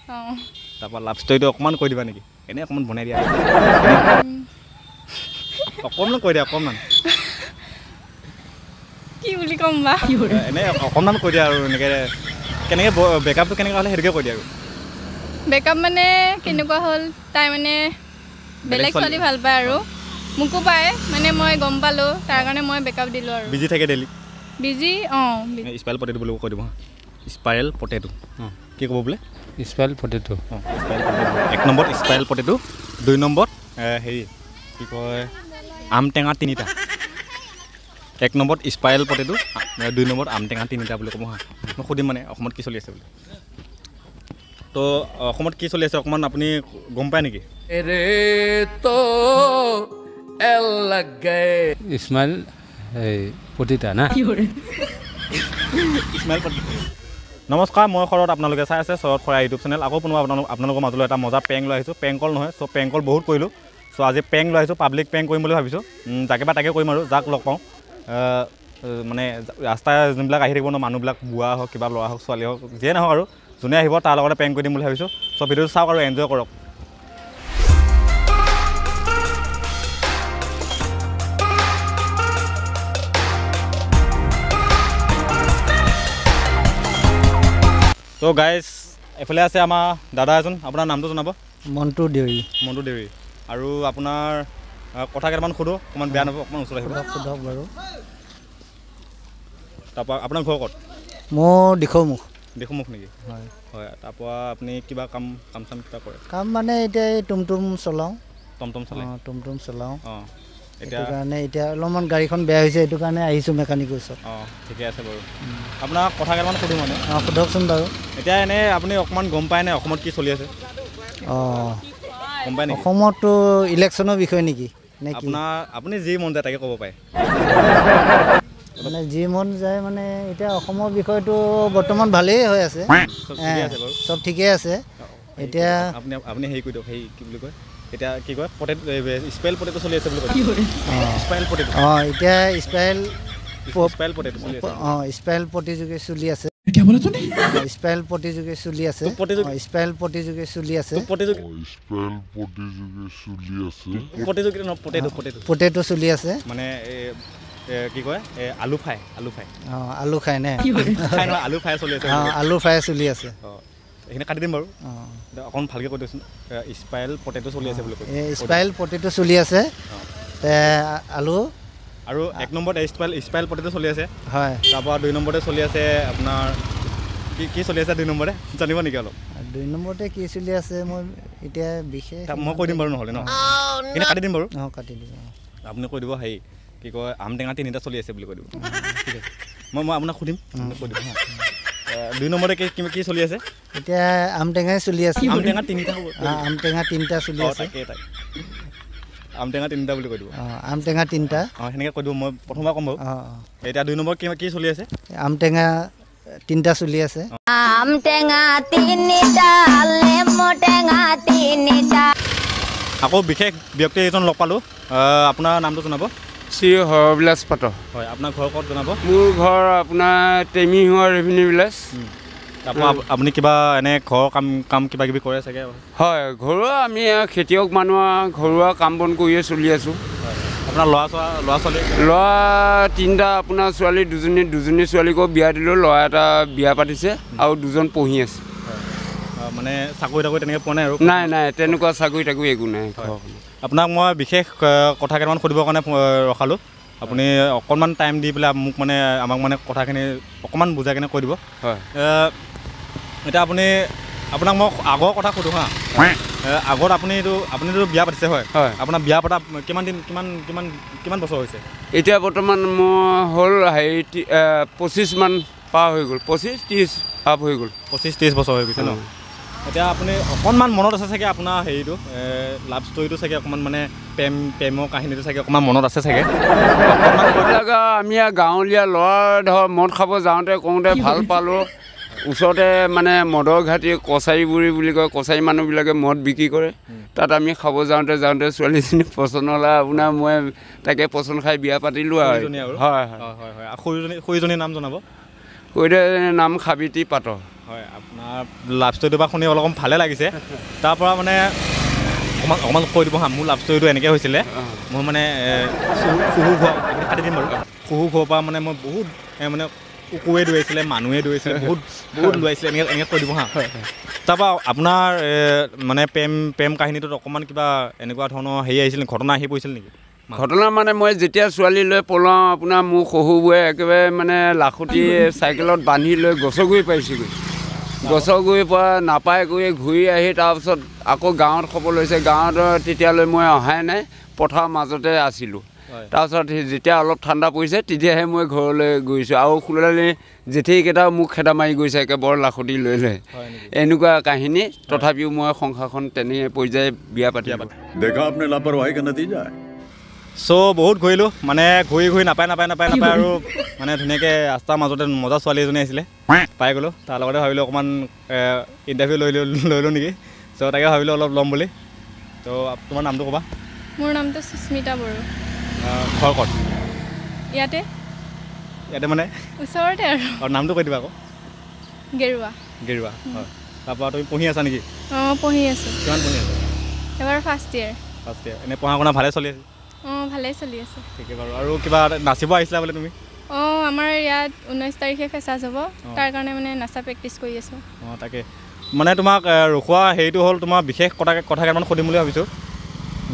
তাৰপৰা লাভ ষ্টৰিটো অকণমান কৈ দিবা নেকি এনেই অকণমান বনাই দিয়া অকণমান কৈ দিয়া অকণমান কি বুলি ক'ম বা এনেই অকণমান কৈ দিয়া আৰু এনেকৈ কেনেকৈ বেকআপটো কেনেকৈ হ'লে সেইটোকে কৈ দিয়া আৰু বেকআপ মানে কেনেকুৱা হ'ল তাই মানে বেলেগ ছোৱালী ভাল পায় আৰু মোকো পায় মানে মই গম পালোঁ তাৰ কাৰণে মই বেকআপ দিলোঁ আৰু বিজি থাকে ডেইলি বিজি স্পাইৰেল পটেটো বুলি কৈ দিব স্পাইৰেল পটেটো কি ক'ব বোলে স্পাইৰেল পটেটো এক নম্বৰত স্পাইৰেল পটেটো 2 নম্বৰত হেৰি কি কয় আম টেঙা 3টা 1 নম্বৰত স্পাইৰেল পটেটো 2 নম্বৰত আম টেঙা 3টা বুলি ক'ব হা মই সুধিম মানে অসমত কি চলি আছে বুলি তো অসমত কি চলি আছে অকণমান আপুনি গম পায় নেকি ইছমাইল পতিতা না স্মাইল পটেটো নমস্কাৰ মই শৰৎ আপোনালোকে চাই আছে শৰৎ খৰা ইউটিউব চেনেল আকৌ পুনৰ আপোনালোকৰ মাজলৈ এটা মজা পেং লৈ আহিছোঁ পেং কল নহয় চ' পেং কল বহুত কৰিলোঁ চ' আজি পেং লৈ আহিছোঁ পাব্লিক পেং কৰিম বুলি ভাবিছোঁ যাকে বা তাকে কৰিম আৰু যাক লগ পাওঁ মানে ৰাস্তাই যোনবিলাক আহি থাকিব ন মানুহবিলাক বুঢ়া হওক কিবা ল'ৰা হওক ছোৱালী হওক যিয়ে নহওক আৰু যোনে আহিব তাৰ লগতে পেং কৰি দিম বুলি ভাবিছোঁ চ' ভিডিঅ'টো চাওক আৰু এনজয় কৰক তো গাইজ এফালে আছে আমাৰ দাদা এজন আপোনাৰ নামটো জনাব মণ্টু দেউৰী আৰু আপোনাৰ কথা কেইটামান সোধোঁ অকণমান বেয়া নহ'ব অকণমান ওচৰত আহিব সোধক বাৰু তাৰপৰা আপোনাৰ ঘৰ ক'ত মোৰ দিখৌমুখ নেকি হয় হয় তাৰপৰা আপুনি কিবা কাম চাম কিবা কৰে কাম মানে এতিয়া এই টমটম চলাওঁ টমটম চলাই টমটম চলাওঁ অঁ সেইটো কাৰণে এতিয়া অলপমান গাড়ীখন বেয়া হৈছে সেইটো কাৰণে আহিছোঁ মেকানিকৰ ওচৰত অঁ ঠিকে আছে বাৰু আপোনাক কথা কেইটামান সোধোঁ মানে সোধকচোন বাৰু এতিয়া এনেই আপুনি অকণমান গম পায়নে অসমত কি চলি আছে গম পায় নেকি অসমততো ইলেকশ্যনৰ বিষয় নেকি নে কি আপুনি যি মন যায় তাকে ক'ব পাৰে মানে যি মন যায় মানে এতিয়া অসমৰ বিষয়টো বৰ্তমান ভালেই হৈ আছে চব ঠিকেই আছে এতিয়া আপুনি হেৰি কৰি দিয়ক হেৰি কি বুলি কয় এতিয়া কি কয় পটেটো স্পাইৰেল পটেটো চলি আছে বুলি কয় স্পাইৰেল পটেটো এতিয়া স্পাইৰেল পটেটো চলি আছে স্পাইৰেল প্ৰতিযোগী চলি আছে স্পাইৰেল প্ৰতিযোগী চলি আছে স্পাইৰেল প্ৰতিযোগী চলি আছে পটেটো চলি আছে মানে কি কয় আলু ফ্ৰাই আলু খাই নে আলু ফ্ৰাই চলি আছে আলু ফ্ৰাই চলি আছে এইখিনি কাটি দিম বাৰু অকণ ভালকৈ কৈ দিয়কচোন স্পাইৰেল পটেটো চলি আছে বুলি কয় স্পাইৰেল পটেটো চলি আছে আলু আৰু 1 নম্বৰত স্পাইৰেল পটেটো চলি আছে হয় তাৰপৰা 2 নম্বৰতে চলি আছে আপোনাৰ কি চলি আছে 2 নম্বৰতে জানিব নেকি অলপ 2 নম্বৰতে কি চলি আছে মই এতিয়া বিশেষ মই কৈ দিম বাৰু নহ'লে ন এইখিনি কাটি দিম বাৰু কাটি দিব আপুনি কৈ দিব হেৰি কি কয় আম টেঙা 3টা চলি আছে বুলি কৈ দিব ঠিক আছে মই আপোনাক সুধিম কৈ দিব 2 নম্বৰতে কি চলি আছে এতিয়া আম টেঙাই চলি আছে আম টেঙা 3টা আম টেঙা 3টা চলি আছে আম টেঙা 3টা বুলি কৈ দিব আম টেঙা 3টা সেনেকৈ কৈ দিব মই প্ৰথমবাৰ ক'ম বাৰু এতিয়া 2 নম্বৰ কি চলি আছে আম টেঙা 3টা চলি আছে আম টেঙা 3টা লেমু টেঙা 3টা আকৌ বিশেষ ব্যক্তি এজন লগ পালোঁ আপোনাৰ নামটো জনাব শ্ৰী হৰবিলাস পাত্ৰ হয় আপোনাৰ ঘৰ ক'ত জনাব মোৰ ঘৰ আপোনাৰ টেমিহুৱা ৰেভিনিউ ভিলেজ তাৰপৰা আপুনি কিবা এনে ঘৰৰ কাম কিবা কিবি কৰে চাগে হয় ঘৰুৱা আমি খেতিয়ক মানুহ ঘৰুৱা কাম বন কৰিয়ে চলি আছোঁ আপোনাৰ ল'ৰা ছোৱালী ল'ৰা 3টা আপোনাৰ ছোৱালী দুজনী ছোৱালীকো বিয়া দিলোঁ ল'ৰা এটা বিয়া পাতিছে আৰু 2জন পঢ়ি আছে মানে চাকৰি তাকৰি তেনেকৈ পোৱা নাই আৰু নাই তেনেকুৱা চাকৰি তাকৰি একো নাই আপোনাক মই বিশেষ কথা কেইটামান সুধিবৰ কাৰণে ৰখালোঁ আপুনি অকণমান টাইম দি পেলাই আমাক মানে কথাখিনি অকণমান বুজাই কিনে কৈ দিব হয় এতিয়া আপোনাক মই আগৰ কথা সুধোঁ হা আগত আপুনিতো বিয়া পাতিছে হয় আপোনাৰ বিয়া পতা কিমান বছৰ হৈছে এতিয়া বৰ্তমান মোৰ হ'ল 25 মান পাৰ হৈ গ'ল 25-30 আপ হৈ গ'ল 25-30 বছৰ হৈ গৈছে ন এতিয়া আপুনি অকণমান মনত আছে চাগে আপোনাৰ হেৰিটো লাভ ষ্টৰিটো চাগে অকণমান মানে প্ৰেমৰ কাহিনীটো চাগে অকণমান মনত আছে চাগে আমি গাঁৱলীয়া ল'ৰা ধৰ মদ খাব যাওঁতে কওঁতে ভাল পালোঁ ওচৰতে মানে মদৰ ঘাটি কছাৰীবুৰী বুলি কয় কছাৰী মানুহবিলাকে মদ বিক্ৰী কৰে তাত আমি খাব যাওঁতে ছোৱালীজনী পচন্দ হ'লে আপোনাৰ মই তাকে পচন্দ খাই বিয়া পাতিলোঁ আৰু হয় খুৰীজনীৰ নাম জনাব খুৰীজনীৰ নাম সাবিত্ৰী পাত্ৰ হয় আপোনাৰ লাভ ষ্টৰিটোৰ পৰা শুনি অলপ ভালে লাগিছে তাৰপৰা মানে অকণমান কৈ দিব হা মোৰ লাভ ষ্টৰিটো এনেকৈ হৈছিলে মই মানে শুহু ঘৰ কাটি দিম বাৰু শুহু ঘৰৰ পৰা মানে মই বহুত মানে কুকুৰে দৌৰাইছিলে মানুহে দৌৰাইছিলে বহুত দৌৰাইছিলে এনেকৈ কৈ দিব হা তাৰপৰা আপোনাৰ মানে প্ৰেম কাহিনীটোত অকণমান কিবা এনেকুৱা ধৰণৰ হেৰি আহিছিল ঘটনা আহি পৰিছিল নেকি ঘটনা মানে মই যেতিয়া ছোৱালী লৈ পলাওঁ আপোনাৰ মোৰ শহুবোৰে একেবাৰে মানে লাখুটি চাইকেলত বান্ধি লৈ গছৰ গুৰি পাইছেগৈ গছৰ গুৰিৰ পৰা নাপাই কৰি ঘূৰি আহি তাৰপিছত আকৌ গাঁৱত খবৰ লৈছে গাঁৱত তেতিয়ালৈ মই অহাই নাই পথাৰৰ মাজতে আছিলোঁ তাৰপিছত যেতিয়া অলপ ঠাণ্ডা পৰিছে তেতিয়াহে মই ঘৰলৈ গৈছোঁ আৰু খুলালি জেঠীকেইটাও মোক খেদা মাৰি গৈছে একে বৰ লাখুটি লৈ লৈ এনেকুৱা কাহিনী তথাপিও মই সংসাৰখন তেনে পৰ্যায়ে বিয়া পাতিলোঁ देखा आपने लापरवाही का नतीजा है চ' বহুত ঘূৰিলোঁ মানে ঘূৰি নাপায় আৰু মানে ধুনীয়াকৈ ৰাস্তাৰ মাজতে মজা ছোৱালী এজনী আহিছিলে পাই গ'লোঁ তাৰ লগতে ভাবিলোঁ অকণমান ইণ্টাৰভিউ লৈ নেকি চ' তাকে ভাবিলোঁ অলপ ল'ম বুলি ত' তোমাৰ নামটো ক'বা মোৰ নামটো সুস্মিতা বড়ো ঘৰ ক'ত ইয়াতে মানে ওচৰতে আৰু নামটো কৈ দিবা আকৌ গেৰুৱা হয় তাৰপৰা তুমি পঢ়ি আছা নেকি অঁ পঢ়ি আছোঁ কিমান পঢ়ি আছা এবাৰ ফাৰ্ষ্ট ইয়েৰ এনেই পঢ়া শুনা ভালে চলি আছে অঁ ভালেই চলি আছে ঠিকে বাৰু আৰু কিবা নাচিব আহিছিলা বোলে তুমি অঁ আমাৰ ইয়াত 19 তাৰিখে ফেচাছ হ'ব তাৰ কাৰণে মানে নাচা প্ৰেক্টিচ কৰি আছোঁ অঁ তাকে মানে তোমাক ৰখোৱা হেৰিটো হ'ল তোমাৰ বিশেষ কথা কেইটামান সুধিম বুলি ভাবিছোঁ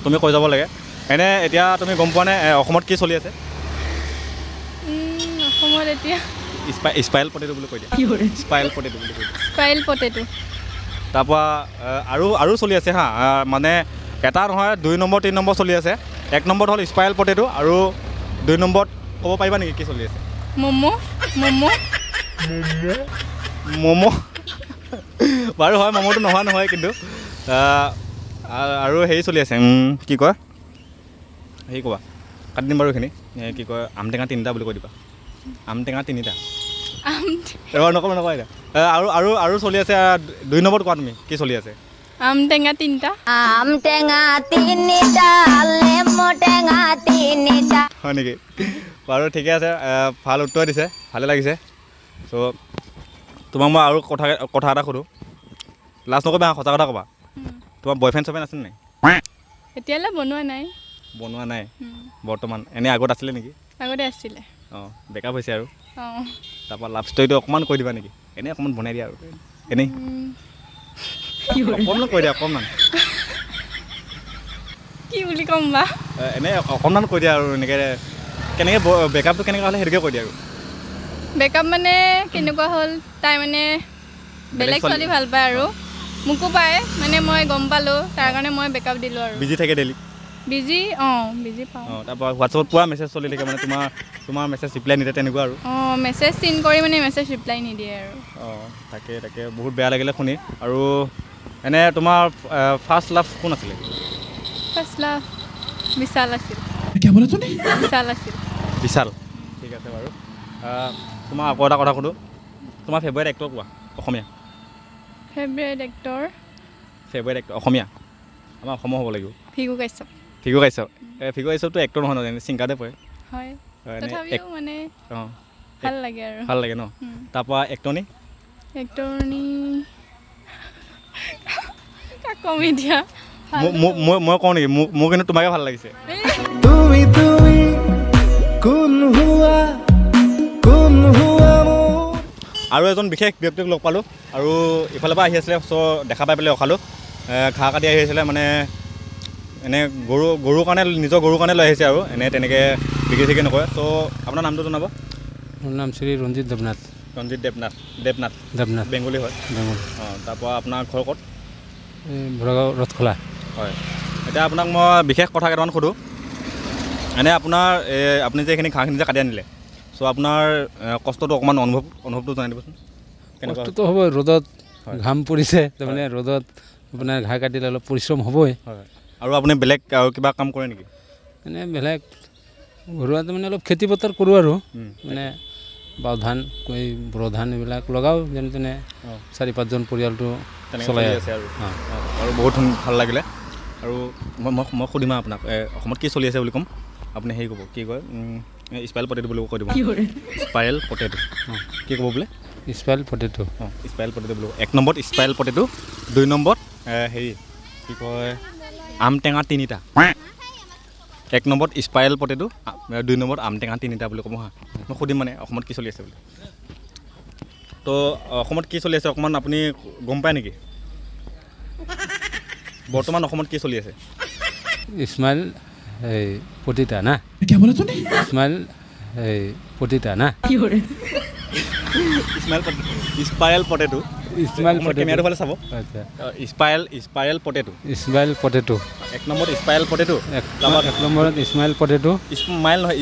তুমি কৈ যাব লাগে এনে এতিয়া তুমি গম পোৱা নে অসমত কি চলি আছে অসমত এতিয়া স্পাইল পটেটো বুলি কৈ দিয়া স্পাইল পটেটো বুলি কৈ দিয়া স্পাইল পটেটো তাৰপৰা আৰু চলি আছে হা মানে এটা নহয় 2 নম্বৰ 3 নম্বৰ চলি আছে 1 নম্বৰত হ'ল স্পাইল পটেটো আৰু 2 নম্বৰত ক'ব পাৰিবা নেকি কি চলি আছে ম'ম' বাৰু হয় ম'ম'টো নহয় কিন্তু আৰু হেৰি চলি আছে কি কয় হেৰি ক'বা কাটি দিম বাৰু এইখিনি কি কয় আমটেঙা 3টা বুলি কৈ দিবা আমটেঙা 3টা এবাৰ নক'বা এতিয়া আৰু চলি আছে 2 নম্বৰত কোৱা তুমি কি চলি আছে আমটেঙা 3টা নেমু টেঙা 3টা হয় নেকি বাৰু ঠিকে আছে ভাল উত্তৰ দিছে ভালে লাগিছে চ' তোমাক মই আৰু কথা এটা সোধোঁ লাষ্ট নক'বা সঁচা কথা ক'বা তোমাৰ বয়ফ্ৰেণ্ড আছে নাই এতিয়ালৈ বনোৱা নাই বৰ্তমান এনেই আগত আছিলে নেকি আগতে আছিলে অঁ বেকআপ হৈছে আৰু অঁ তাৰপৰা লাভ ষ্টৰিটো অকণমান কৈ দিবা নেকি এনেই অকণমান বনাই দিয়া আৰু এনেই অকণমান কৈ দিয়া অকণমান কি বুলি ক'ম বা এনেই অকণমান কৈ দিয়া আৰু এনেকৈ কেনেকৈ বেকআপটো কেনেকৈ হ'লে সেইটোকে কৈ দিয়া আৰু বেকআপ মানে কেনেকুৱা হ'ল তাই মানে বেলেগ ছোৱালী ভাল পায় আৰু মোকো পায় মানে মই গম পালোঁ তাৰ কাৰণে মই বেকআপ দিলোঁ আৰু বিজি থাকে ডেইলি বিজি পাওঁ অঁ তাৰপৰা হোৱাটছআপত পুৰা মেছেজ চলি থাকে মানে তোমাৰ মেছেজ ৰিপ্লাই নিদিয়ে তেনেকুৱা আৰু অঁ মেছেজ চিন কৰি মানে মেছেজ ৰিপ্লাই নিদিয়ে আৰু অঁ তাকে বহুত বেয়া লাগিলে শুনি আৰু এনে তোমাৰ ফাৰ্ষ্ট লাভ কোন আছিলে ফাৰ্ষ্ট লাভ বিশাল আছিল বিশাল ঠিক আছে বাৰু তোমাৰ আকৌ এটা কথা সোধোঁ তোমাৰ ফেভৰেট এক্টৰ কোৱা অসমীয়া ফেভৰেট এক্টৰ অসমীয়া আমাৰ অসমৰ হ'ব লাগিব ভিগু কাশ্যপ ভিগু কাশ্যপটো এক্টৰ নহয় ন ছিংগাৰতে পৰে হয় তথাপিও মানে ভাল লাগে আৰু ভাল লাগে ন তাৰপৰা এক্টৰনি কমেডিয়া মই কওঁ নেকি মোৰ কিন্তু তোমাকে ভাল লাগিছে আৰু এজন বিশেষ ব্যক্তিক লগ পালোঁ আৰু ইফালৰ পৰা আহি আছিলে চ' দেখা পাই পেলাই ৰখালোঁ ঘাঁহ কাটি আহি আছিলে মানে এনে গৰুৰ কাৰণে নিজৰ গৰুৰ কাৰণে লৈ আহিছে আৰু এনে তেনেকৈ বিক্ৰী নকৰে চ' আপোনাৰ নামটো জনাব মোৰ নাম শ্ৰী ৰঞ্জিত দেৱনাথ বেংগলী হয় অঁ তাৰপৰা আপোনাৰ ঘৰ ক'ত ভৰাগাঁও ৰথখোলা হয় এতিয়া আপোনাক মই বিশেষ কথা কেইটামান সোধোঁ এনে আপোনাৰ আপুনি যে এইখিনি ঘাঁহখিনি যে কাটি আনিলে চ' আপোনাৰ কষ্টটো অকণমান অনুভৱটো জনাই দিবচোন কষ্টটো হ'বই ৰ'দত ঘাম পৰিছে তাৰমানে ৰ'দত আপোনাৰ ঘাঁহ কাটিলে অলপ পৰিশ্ৰম হ'বই হয় আৰু আপুনি বেলেগ আৰু কিবা কাম কৰে নেকি এনে বেলেগ ঘৰুৱা তাৰমানে অলপ খেতি পথাৰ কৰোঁ আৰু মানে বাও ধান বড়ো ধান এইবিলাক লগাওঁ যেনে তেনে 4-5জন পৰিয়ালটো চলাই আছে আৰু বহুত ভাল লাগিলে আৰু মই সুধিম আপোনাক অসমত কি চলি আছে বুলি ক'ম আপুনি হেৰি ক'ব কি কয় স্পাইল পটেটো বুলি কৈ দিব স্পাইল পটেটো কি ক'ব বোলে স্পাইল পটেটো অঁ স্পাইল পটেটো বুলি 1 নম্বৰত স্পাইল পটেটো 2 নম্বৰত হেৰি কি কয় আম টেঙা 3টা 1 নম্বৰত স্পাইল পটেটো 2 নম্বৰত আম টেঙা 3টা বুলি ক'ব হা মই সুধিম মানে অসমত কি চলি আছে বুলি তো অসমত কি চলি আছে অকণমান আপুনি গম পায় নেকি বৰ্তমান অসমত কি চলি আছে স্মাইল এই পটেটা না স্মাইল এই পটেটা না স্পাইল পটেটো স্মাইল কেমেৰাটো ফালে চাব আচ্ছা স্পাইল পটেটো স্মাইল পটেটো 1 নম্বৰত স্পাইল পটেটো 1 নম্বৰত স্মাইল পটেটো স্মাইল নহয়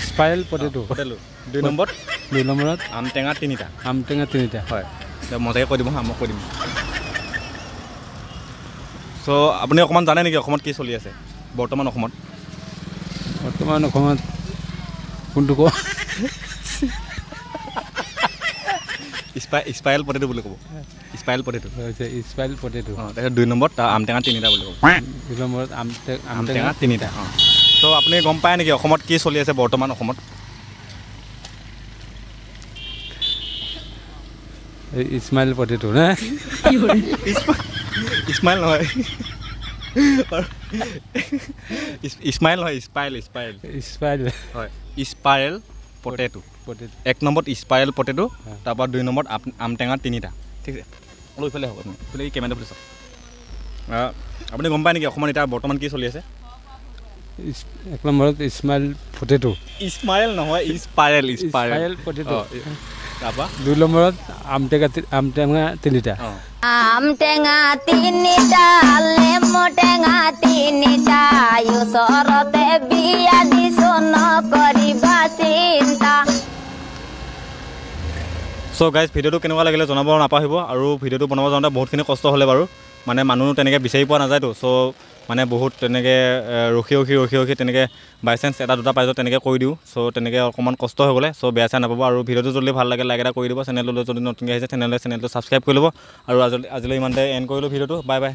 স্পাইল পটেটো পটেটো 2 নম্বৰত 2 নম্বৰত আম টেঙা 3টা আম টেঙা 3টা হয় মজাকৈ কৈ দিব হা মই কৈ দিম চ' আপুনি অকণমান জানে নেকি অসমত কি চলি আছে বৰ্তমান অসমত কোনটো ক স্পাইল পটেটো বুলি ক'ব স্পাইল পটেটো স্পাইল পটেটো অঁ তাৰপিছত 2 নম্বৰত আম টেঙা 3টা বুলি ক'ব 2 নম্বৰত আম টেঙা 3টা অঁ চ' আপুনি গম পায় নেকি অসমত কি চলি আছে বৰ্তমান অসমত স্মাইল পটেটো না স্মাইল নহয় স্মাইল নহয় স্পাইল স্পাইল হয় স্পাইল পটেটো পটেটো 1 নম্বৰত স্পাইল পটেটো তাৰপৰা 2 নম্বৰত আম টেঙা 3টা ঠিক আছে অলপ ইফালে হ'ব আপুনি ইফালে এই কেমেৰাটো ফালে চাওক আপুনি গম পায় নেকি অসমত এতিয়া বৰ্তমান কি চলি আছে 1 নম্বৰত স্মাইল পটেটো স্মাইল নহয় স্পাইল পটেটো তাৰপৰা 2 নম্বৰত আম টেঙা 3টা অঁ আম টেঙা 3টা লেমু টেঙা 3টা ওচৰতে বিয়া দিছো নকৰিবা চিন্তা চ' গাইজ ভিডিঅ'টো কেনেকুৱা লাগিলে জনাব নাপাহৰিব আৰু ভিডিঅ'টো বনাব যাওঁতে বহুতখিনি কষ্ট হ'লে বাৰু মানে মানুহ তেনেকৈ বিচাৰি পোৱা নাযায়তো চ' মানে বহুত তেনেকৈ ৰখি তেনেকৈ বাই চান্স এটা দুটা পাইজত তেনেকৈ কৰি দিওঁ চ' তেনেকৈ অকণমান কষ্ট হৈ গ'লে চ' বেয়া চাই নাপাব আৰু ভিডিঅ'টো যদি ভাল লাগে লাইক এটা কৰি দিব চেনেললৈ যদি নতুনকৈ আহিছে চেনেলটো ছাবস্ক্ৰাইব কৰি ল'ব আৰু আজিলৈ ইমানতে এণ্ড কৰিলোঁ ভিডিঅ'টো বাই বাই